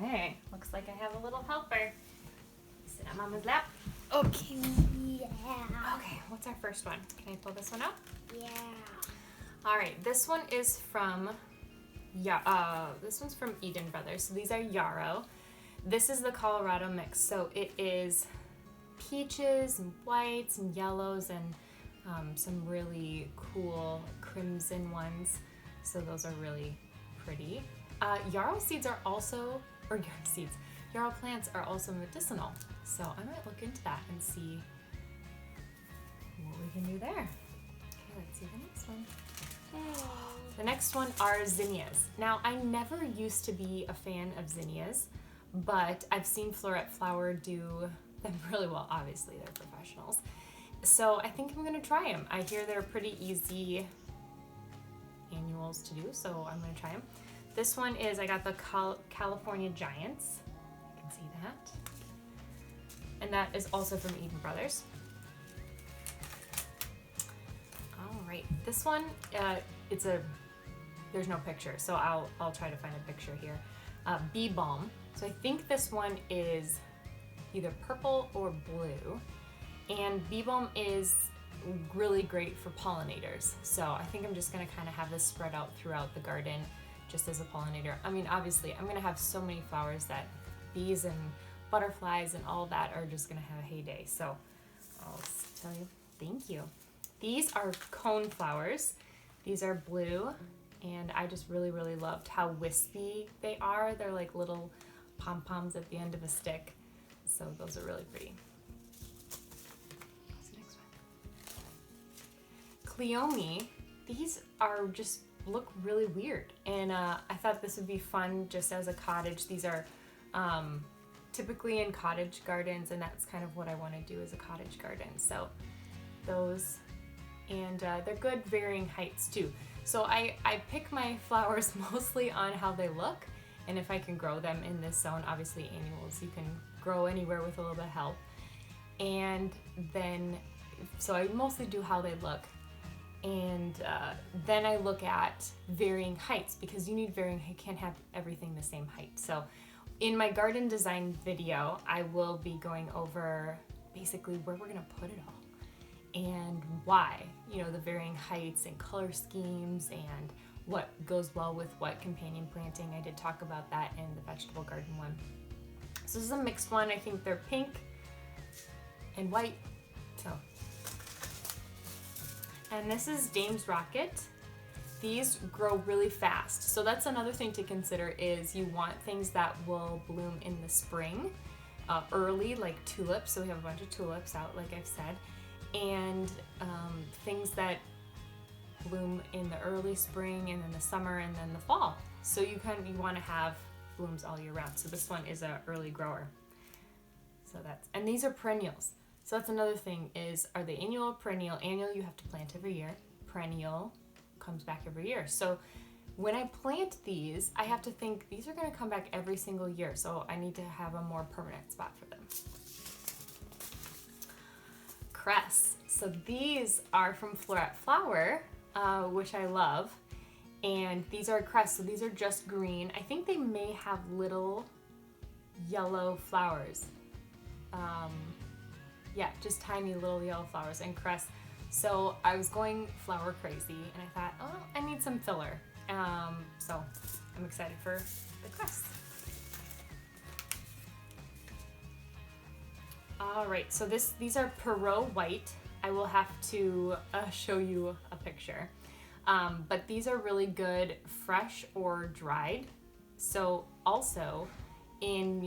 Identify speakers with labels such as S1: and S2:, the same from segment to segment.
S1: Okay, looks like I have a little helper. Sit on Mama's lap.
S2: Okay. Yeah.
S1: Okay, what's our first one? Can I pull this one out?
S2: Yeah.
S1: All right, this one is from this one's from Eden Brothers. So these are yarrow. This is the Colorado mix. So it is peaches and whites and yellows and some really cool crimson ones. So those are really pretty. Yarrow seeds are also, or yarrow plants are also medicinal. So I might look into that and see what we can do there. Okay, let's see the next one. The next one are zinnias. Now, I never used to be a fan of zinnias, but I've seen Floret Flower do them really well. Obviously, they're professionals. So I think I'm gonna try them. I hear they're pretty easy annuals to do, so I'm gonna try them. This one is, I got the California Giants. You can see that. And that is also from Eden Brothers. All right, this one, there's no picture, so I'll try to find a picture here. Bee Balm. So I think this one is either purple or blue. And Bee Balm is really great for pollinators. So I think I'm just gonna kind of have this spread out throughout the garden just as a pollinator. I mean, obviously, I'm gonna have so many flowers that bees and butterflies and all that are just gonna have a heyday. So I'll tell you, thank you. These are cone flowers. These are blue, and I just really, really loved how wispy they are. They're like little pom-poms at the end of a stick. So those are really pretty. What's the next one? Cleome. These are just look really weird, and I thought this would be fun just as a cottage. These are typically in cottage gardens, and that's kind of what I want to do as a cottage garden. So those, and they're good varying heights too. So I pick my flowers mostly on how they look, and if I can grow them in this zone. Obviously annuals you can grow anywhere with a little bit of help. And then, so I mostly do how they look. And then I look at varying heights, because you need varying, you can't have everything the same height. So in my garden design video, I will be going over basically where we're gonna put it all and why, you know, the varying heights and color schemes and what goes well with what companion planting. I did talk about that in the vegetable garden one. So this is a mixed one. I think they're pink and white. So, and this is Dame's Rocket. These grow really fast. So that's another thing to consider, is you want things that will bloom in the spring, early, like tulips. So we have a bunch of tulips out, like I've said, and things that bloom in the early spring and then the summer and then the fall. So you want to have blooms all year round. So this one is an early grower. So and these are perennials. So that's another thing, is, are they annual or perennial? Annual you have to plant every year. Perennial comes back every year. So when I plant these, I have to think these are going to come back every single year. So I need to have a more permanent spot for them. Cress. So these are from Floret Flower, which I love. And these are cress, so these are just green. I think they may have little yellow flowers. Yeah, just tiny little yellow flowers and cress. So I was going flower crazy, and I thought, oh, I need some filler. So I'm excited for the cress. All right, so these are Perot White. I will have to show you a picture. But these are really good fresh or dried. So also in,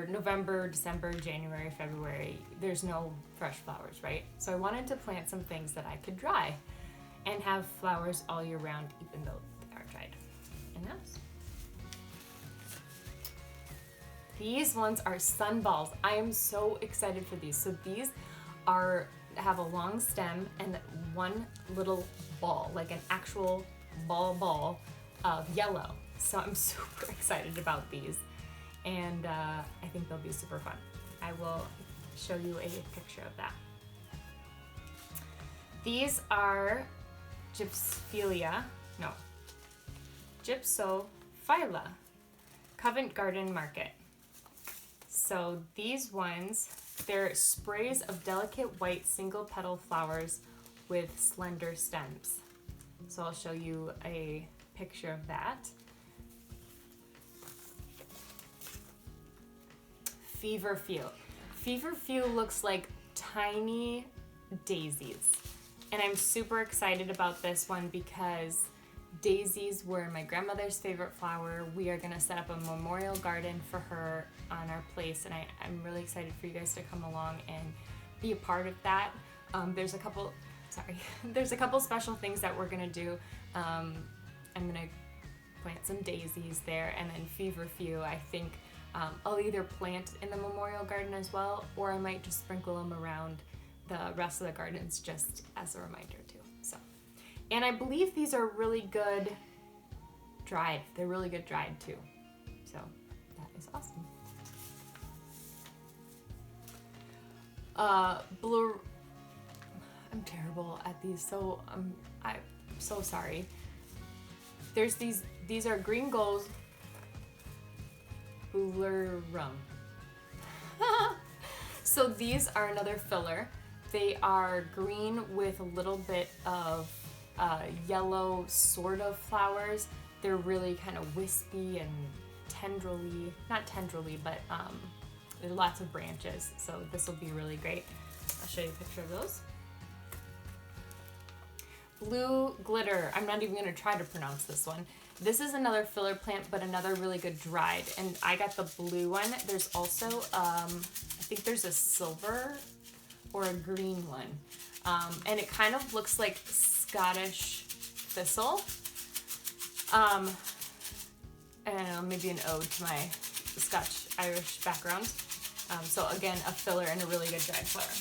S1: November, December, January, February, there's no fresh flowers, right? So I wanted to plant some things that I could dry and have flowers all year round, even though they are dried. And these ones are sunballs. I am so excited for these. So these have a long stem and one little ball, like an actual ball of yellow. So I'm super excited about these, and I think they'll be super fun. I will show you a picture of that. These are Gypsophylla Covent Garden Market. So these ones, they're sprays of delicate white single petal flowers with slender stems. So I'll show you a picture of that. Feverfew. Feverfew looks like tiny daisies. And I'm super excited about this one because daisies were my grandmother's favorite flower. We are gonna set up a memorial garden for her on our place, and I'm really excited for you guys to come along and be a part of that. There's a couple special things that we're gonna do. I'm gonna plant some daisies there, and then feverfew, I think I'll either plant in the memorial garden as well, or I might just sprinkle them around the rest of the gardens just as a reminder too. So, and I believe these are really good dried. They're really good dried too. So that is awesome. Blue. I'm terrible at these, so I'm so sorry. There's these are green goals. Bularum. So these are another filler. They are green with a little bit of yellow sort of flowers. They're really kind of wispy and tendrily, not tendrily, but there's lots of branches. So this will be really great. I'll show you a picture of those. Blue glitter. I'm not even going to try to pronounce this one. This is another filler plant, but another really good dried. And I got the blue one. There's also, I think there's a silver or a green one. And it kind of looks like Scottish thistle. I don't know, maybe an ode to my Scotch-Irish background. So again, a filler and a really good dried flower.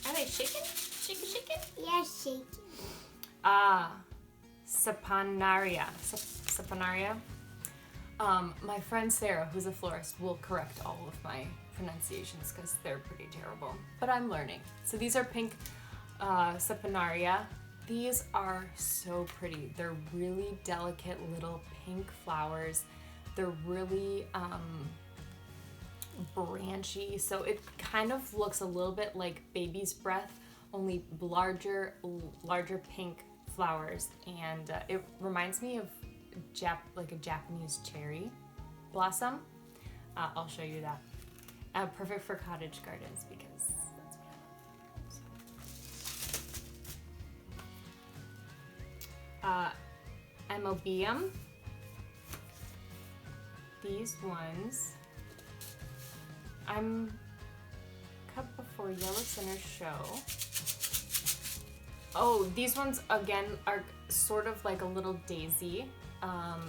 S1: Are they shaking? Shaking?
S2: Yeah, shaking.
S1: Saponaria. Saponaria. My friend Sarah, who's a florist, will correct all of my pronunciations because they're pretty terrible. But I'm learning. So these are pink Saponaria. These are so pretty. They're really delicate little pink flowers. They're really branchy. So it kind of looks a little bit like baby's breath, only larger pink flowers, and it reminds me of like a Japanese cherry blossom. I'll show you that. Perfect for cottage gardens because that's what I love. Amoebium. These ones. I'm cut before Yellow Center show. Oh, these ones again are sort of like a little daisy, and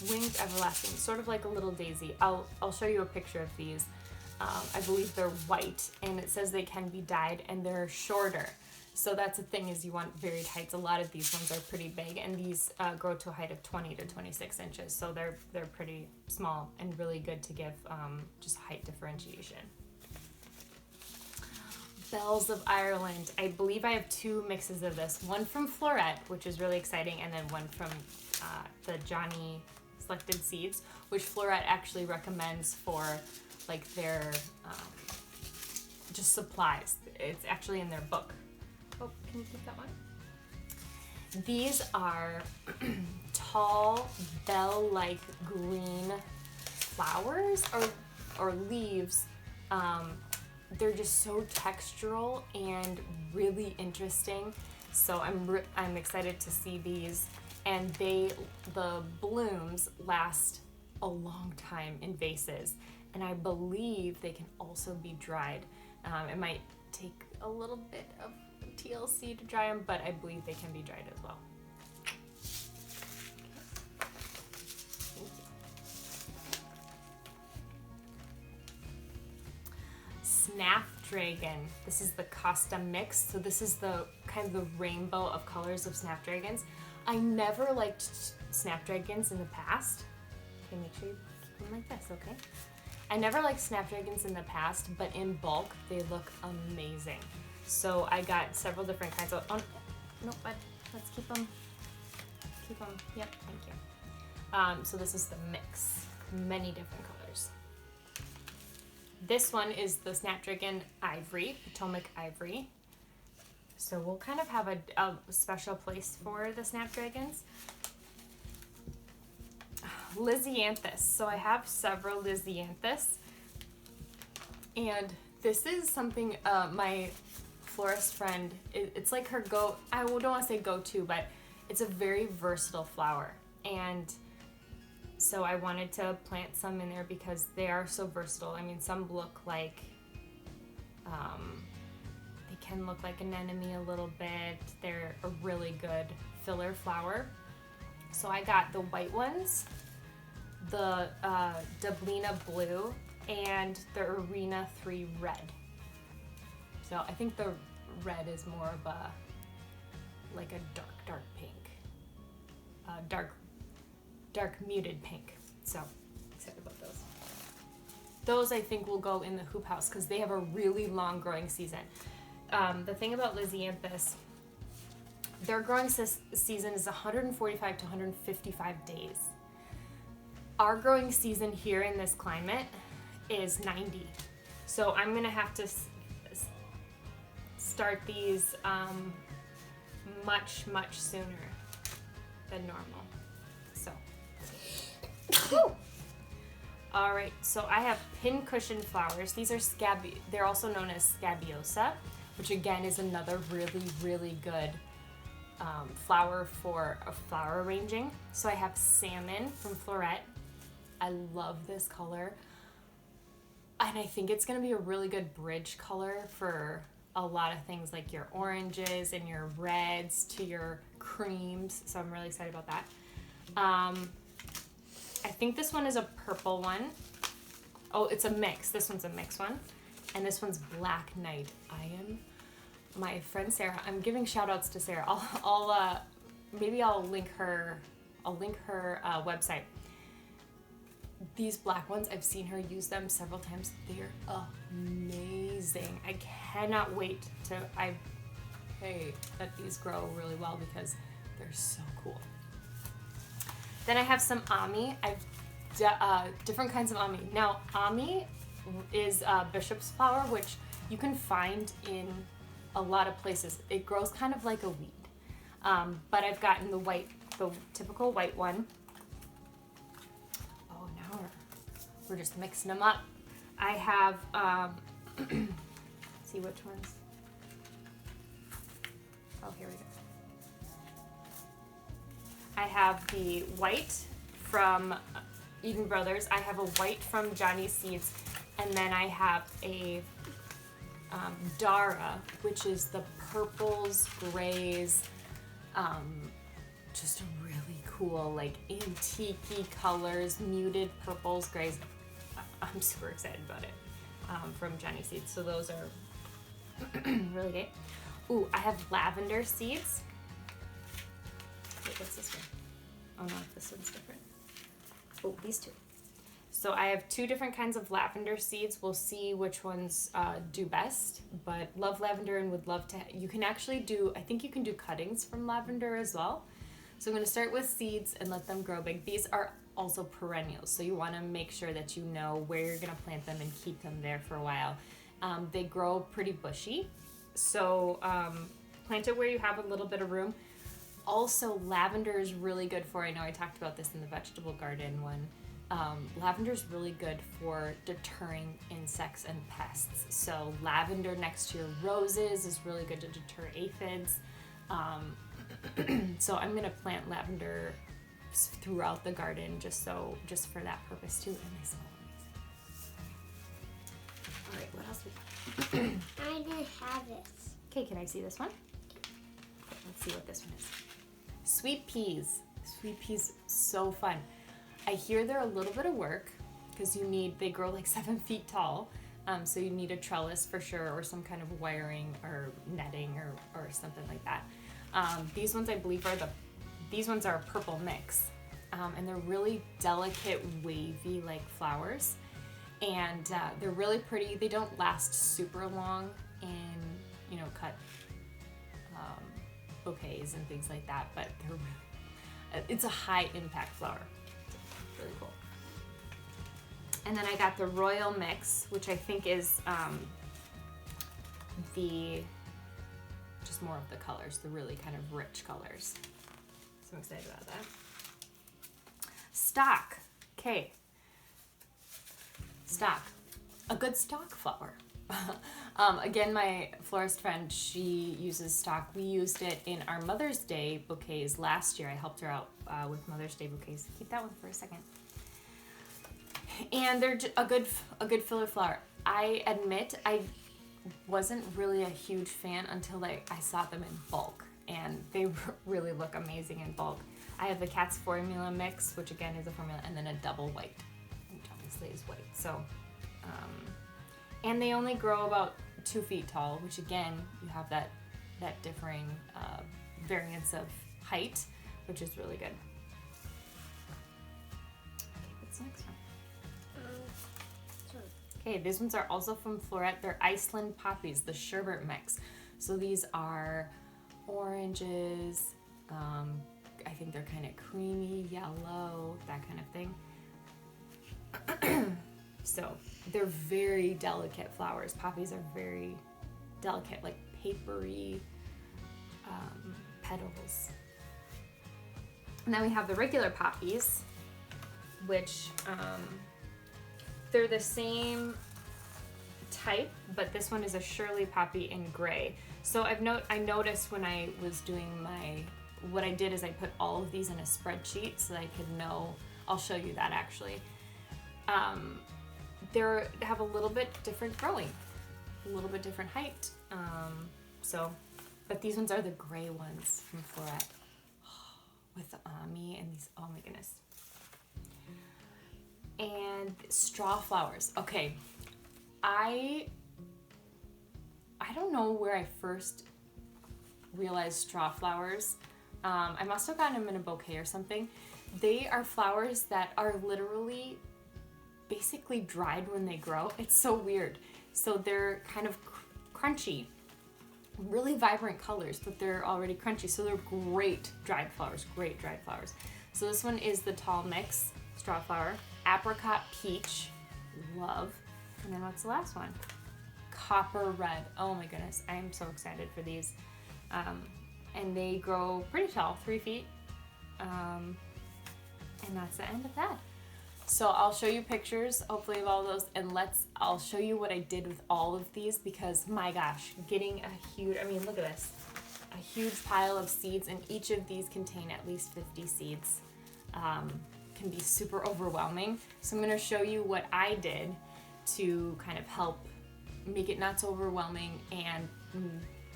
S1: winged everlasting, sort of like a little daisy. I'll show you a picture of these. I believe they're white, and it says they can be dyed, and they're shorter. So that's the thing, is you want varied heights. A lot of these ones are pretty big, and these grow to a height of 20 to 26 inches. So they're pretty small and really good to give just height differentiation. Bells of Ireland. I believe I have two mixes of this. One from Florette, which is really exciting, and then one from the Johnny Selected Seeds, which Florette actually recommends for like their just supplies. It's actually in their book. Oh, can you keep that one? These are tall, bell-like green flowers or leaves. They're just so textural and really interesting. So I'm excited to see these, and the blooms last a long time in vases, and I believe they can also be dried. It might take a little bit of TLC to dry them, but I believe they can be dried as well. Snapdragon. This is the Costa mix. So this is the kind of the rainbow of colors of snapdragons. I never liked snapdragons in the past. Okay, make sure you keep them like this, okay? I never liked snapdragons in the past, but in bulk, they look amazing. So I got several different kinds of, oh, no, but let's keep them, yep, thank you. So this is the mix, many different colors. This one is the Snapdragon Ivory, Potomac Ivory. So we'll kind of have a special place for the Snapdragons. Lisianthus. So I have several Lisianthus. And this is something my florist friend, it's like her I don't want to say go-to, but it's a very versatile flower. And so I wanted to plant some in there because they are so versatile. I mean, some look like, they can look like an anemone a little bit. They're a really good filler flower. So I got the white ones, the Dublina Blue, and the Arena 3 Red. So I think the red is more of a, like a dark pink. Dark muted pink. So excited about those. Those I think will go in the hoop house because they have a really long growing season. The thing about Lisianthus, their growing season is 145 to 155 days. Our growing season here in this climate is 90. So I'm gonna have to start these much sooner than normal. So, all right. So I have pincushion flowers. These are they're also known as scabiosa, which again is another really good flower for a flower arranging. So I have salmon from Florette. I love this color. And I think it's going to be a really good bridge color for a lot of things like your oranges and your reds to your creams. So I'm really excited about that. I think this one is a purple one. Oh, it's a mix. This one's a mix one. And this one's Black Knight. My friend Sarah, I'm giving shout outs to Sarah. Maybe I'll link her website. These black ones, I've seen her use them several times. They're amazing. I cannot wait to that these grow really well because they're so cool. Then I have some Ami. I've different kinds of Ami. Now, Ami is bishop's flower, which you can find in a lot of places. It grows kind of like a weed. But I've gotten the typical white one. Oh, now we're just mixing them up. I have, see which ones. Oh, here we go. I have the white from Eden Brothers. I have a white from Johnny Seeds. And then I have a Dara, which is the purples, grays, just really cool, like antique-y colors, muted purples, grays. I'm super excited about it from Johnny Seeds. So those are really great. Ooh, I have lavender seeds. Wait, what's this one? Oh no, this one's different. Oh, these two. So I have two different kinds of lavender seeds. We'll see which ones do best, but love lavender and would love to, you can actually do, I think you can do cuttings from lavender as well. So I'm gonna start with seeds and let them grow big. These are also perennials, so you wanna make sure that you know where you're gonna plant them and keep them there for a while. They grow pretty bushy, so plant it where you have a little bit of room. Also, lavender is really good for, I know I talked about this in the vegetable garden one, lavender is really good for deterring insects and pests. So lavender next to your roses is really good to deter aphids. So I'm gonna plant lavender throughout the garden just for that purpose too. And they smell amazing. All right, what else we got?
S2: I didn't have it.
S1: Okay, can I see this one? Okay, let's see what this one is. Sweet peas. Sweet peas, so fun. I hear they're a little bit of work because they grow like 7 feet tall. So you need a trellis for sure, or some kind of wiring or netting or something like that. These ones I believe these ones are a purple mix. And they're really delicate, wavy like flowers. And they're really pretty. They don't last super long in, cut bouquets and things like that, but it's a high impact flower. Really cool. And then I got the Royal Mix, which I think is just more of the colors, the really kind of rich colors. So I'm excited about that. Stock. Okay. Stock. A good stock flower. Again, my florist friend, she uses stock. We used it in our Mother's Day bouquets last year. I helped her out with Mother's Day bouquets. Keep that one for a second. And they're a good filler flower. I admit I wasn't really a huge fan until I saw them in bulk, and they really look amazing in bulk. I have the Cat's Formula mix, which again is a formula, and then a double white, which obviously is white. So, and they only grow about 2 feet tall, which again, you have that differing variance of height, which is really good. Okay, what's the next one? Okay, these ones are also from Floret. They're Iceland poppies, the sherbet mix. So these are oranges. I think they're kind of creamy, yellow, that kind of thing. So they're very delicate flowers. Poppies are very delicate, like papery petals. And then we have the regular poppies, which they're the same type, but this one is a Shirley poppy in gray. So I noticed when I was doing what I did is I put all of these in a spreadsheet so that I could know. I'll show you that actually. They have a little bit different growing, a little bit different height. But these ones are the gray ones from Floret with the Ami and these. Oh my goodness. And straw flowers. Okay, I don't know where I first realized straw flowers. I must have gotten them in a bouquet or something. They are flowers that are literally basically dried when they grow. It's so weird. So they're kind of crunchy, really vibrant colors, but they're already crunchy. So they're great dried flowers, So this one is the tall mix straw flower. Apricot peach, love. And then what's the last one? Copper red. Oh my goodness, I am so excited for these. And they grow pretty tall, 3 feet. And that's the end of that. So I'll show you pictures, hopefully, of all those, and I'll show you what I did with all of these, because my gosh, getting look at this. A huge pile of seeds, and each of these contain at least 50 seeds. Can be super overwhelming. So I'm going to show you what I did to kind of help make it not so overwhelming, and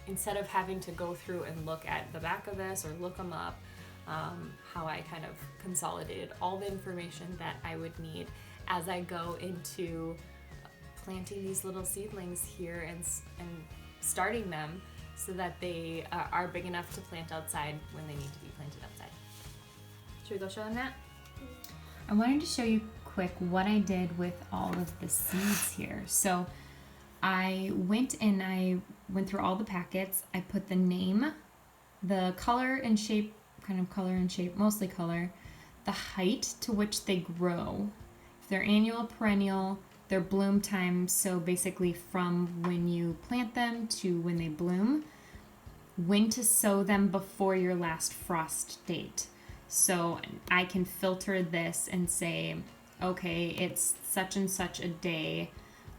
S1: instead of having to go through and look at the back of this or look them up, how I kind of consolidated all the information that I would need as I go into planting these little seedlings here and starting them so that they are big enough to plant outside when they need to be planted outside. Should we go show them that? I wanted to show you quick what I did with all of the seeds here. So I went through all the packets. I put the name, the color and shape, mostly color, the height to which they grow, if they're annual, perennial, their bloom time, so basically from when you plant them to when they bloom, when to sow them before your last frost date. So I can filter this and say, okay, it's such and such a day.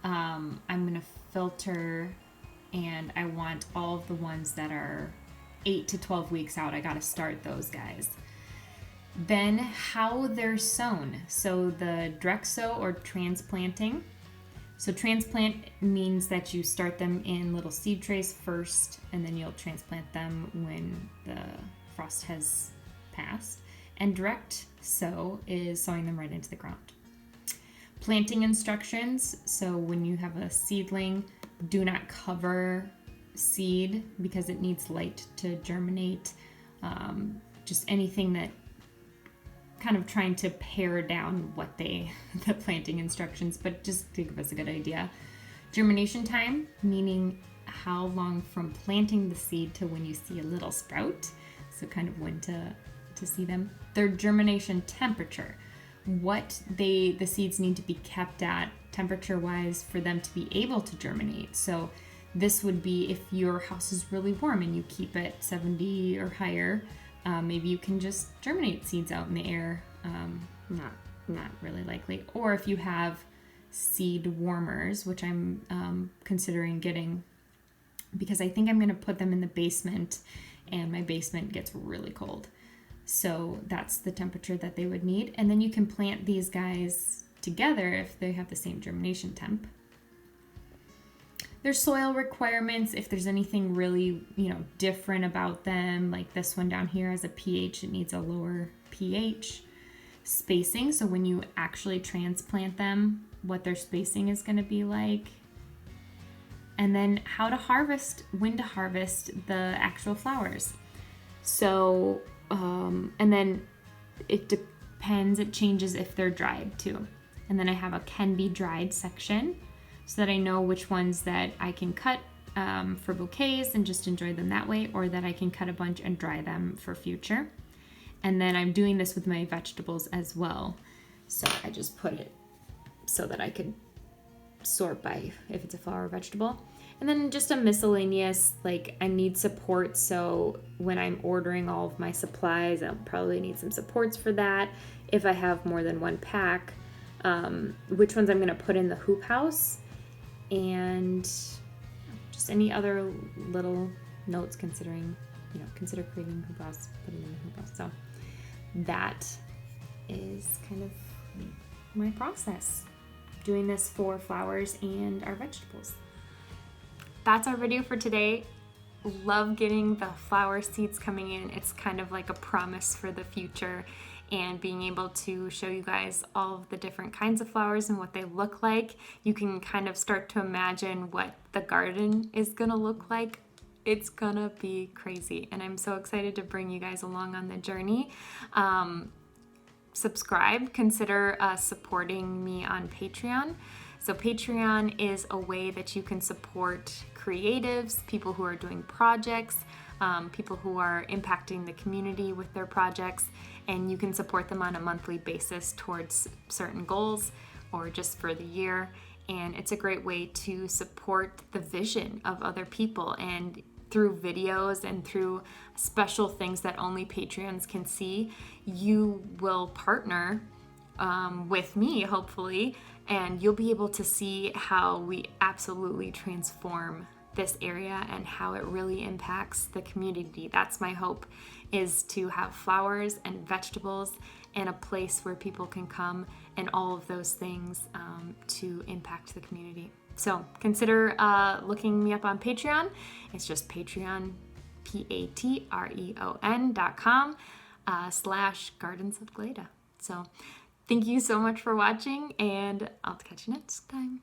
S1: I'm going to filter, and I want all of the ones that are 8 to 12 weeks out. I got to start those guys. Then how they're sown. So the direct sow or transplanting. So transplant means that you start them in little seed trays first, and then you'll transplant them when the frost has passed. And direct sow is sowing them right into the ground. Planting instructions. So when you have a seedling, do not cover seed because it needs light to germinate. Just anything that kind of trying to pare down the planting instructions, but just to give us a good idea. Germination time, meaning how long from planting the seed to when you see a little sprout. So kind of when to see them. Their germination temperature, what the seeds need to be kept at temperature wise for them to be able to germinate. So this would be if your house is really warm and you keep it 70 or higher, maybe you can just germinate seeds out in the air. Not really likely. Or if you have seed warmers, which I'm considering getting, because I think I'm going to put them in the basement, and my basement gets really cold. So that's the temperature that they would need. And then you can plant these guys together if they have the same germination temp. There's soil requirements if there's anything really, different about them. Like this one down here has a pH, it needs a lower pH. Spacing, so when you actually transplant them, what their spacing is going to be like. And then when to harvest the actual flowers. So, and then it depends, it changes if they're dried too. And then I have a can be dried section so that I know which ones that I can cut for bouquets and just enjoy them that way, or that I can cut a bunch and dry them for future. And then I'm doing this with my vegetables as well. So I just put it so that I could sort by if it's a flower or vegetable. And then just a miscellaneous, like I need support. So when I'm ordering all of my supplies, I'll probably need some supports for that. If I have more than one pack, which ones I'm going to put in the hoop house, and just any other little notes consider creating hoop house, putting in the hoop house. So that is kind of my process, doing this for flowers and our vegetables. That's our video for today. Love getting the flower seeds coming in. It's kind of like a promise for the future, and being able to show you guys all of the different kinds of flowers and what they look like. You can kind of start to imagine what the garden is gonna look like. It's gonna be crazy, and I'm so excited to bring you guys along on the journey. Subscribe, consider supporting me on Patreon. So Patreon is a way that you can support creatives, people who are doing projects, people who are impacting the community with their projects, and you can support them on a monthly basis towards certain goals or just for the year. And it's a great way to support the vision of other people, and through videos and through special things that only Patreons can see, you will partner with me, hopefully, and you'll be able to see how we absolutely transform this area and how it really impacts the community. That's my hope, is to have flowers and vegetables and a place where people can come and all of those things to impact the community. So consider looking me up on Patreon. It's just Patreon, patreon.com/GardensofGlede. So thank you so much for watching, and I'll catch you next time.